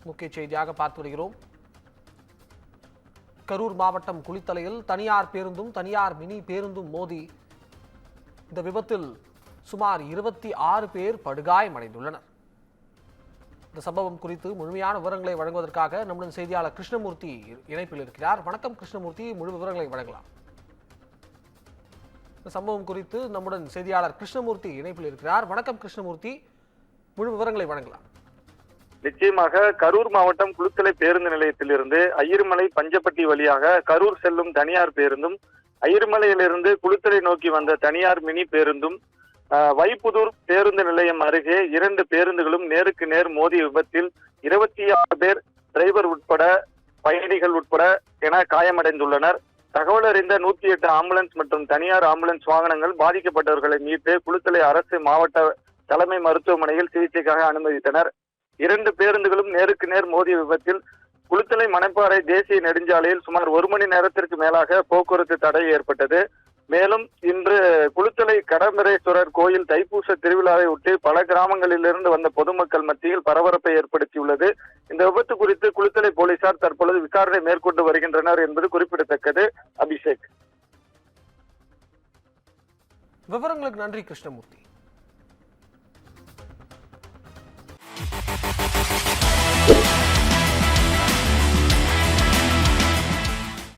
முக்கிய செய்தியாக பார்த்து வருகிறோம். கரூர் மாவட்டம் குளித்தலையில் தனியார் பேருந்தும் தனியார் மினி பேருந்தும் மோதி இந்த விபத்தில் சுமார் 26 பேர் படுகாயமடைந்துள்ளனர். இந்த சம்பவம் குறித்து முழுமையான விவரங்களை வழங்குவதற்காக நம்முடன் செய்தியாளர் கிருஷ்ணமூர்த்தி இணைப்பில் இருக்கிறார். வணக்கம் கிருஷ்ணமூர்த்தி, முழு விவரங்களை வழங்கலாம். இந்த சம்பவம் குறித்து நம்முடன் செய்தியாளர் கிருஷ்ணமூர்த்தி இணைப்பில் இருக்கிறார். வணக்கம் கிருஷ்ணமூர்த்தி, முழு விவரங்களை வழங்கலாம். நிச்சயமாக கரூர் மாவட்டம் குளித்தலை பேருந்து நிலையத்திலிருந்து ஐயர்மலை பஞ்சப்பட்டி வழியாக கரூர் செல்லும் தனியார் பேருந்தும், ஐயர்மலையிலிருந்து குளித்தலை நோக்கி வந்த தனியார் மினி பேருந்தும் வைப்புதூர் பேருந்து நிலையம் அருகே 2 பேருந்துகளும் நேருக்கு நேர் மோதிய விபத்தில் 26 பேர் டிரைவர் உட்பட பயணிகள் உட்பட என காயமடைந்துள்ளனர். தகவல் அறிந்த 108 ஆம்புலன்ஸ் மற்றும் தனியார் ஆம்புலன்ஸ் வாகனங்கள் பாதிக்கப்பட்டவர்களை மீட்டு குளித்தலை அரசு மாவட்ட தலைமை மருத்துவமனையில் சிகிச்சைக்காக அனுமதித்தனர். 2 பேருந்துகளும் நேருக்கு நேர் மோதிய விபத்தில் குளித்தலை மணப்பாறை தேசிய நெடுஞ்சாலையில் சுமார் 1 மணி நேரத்திற்கு மேலாக போக்குவரத்து தடை ஏற்பட்டது. மேலும் இன்று குளித்தலை கடம்பரேஸ்வரர் கோயில் தைப்பூச திருவிழாவை ஒட்டி பல கிராமங்களிலிருந்து வந்த பொதுமக்கள் மத்தியில் பரபரப்பை ஏற்படுத்தியுள்ளது. இந்த விபத்து குறித்து குளித்தலை போலீசார் தற்பொழுது விசாரணை மேற்கொண்டு வருகின்றனர் என்பது குறிப்பிடத்தக்கது. அபிஷேக், விவரங்களுக்கு நன்றி கிருஷ்ணமூர்த்தி. you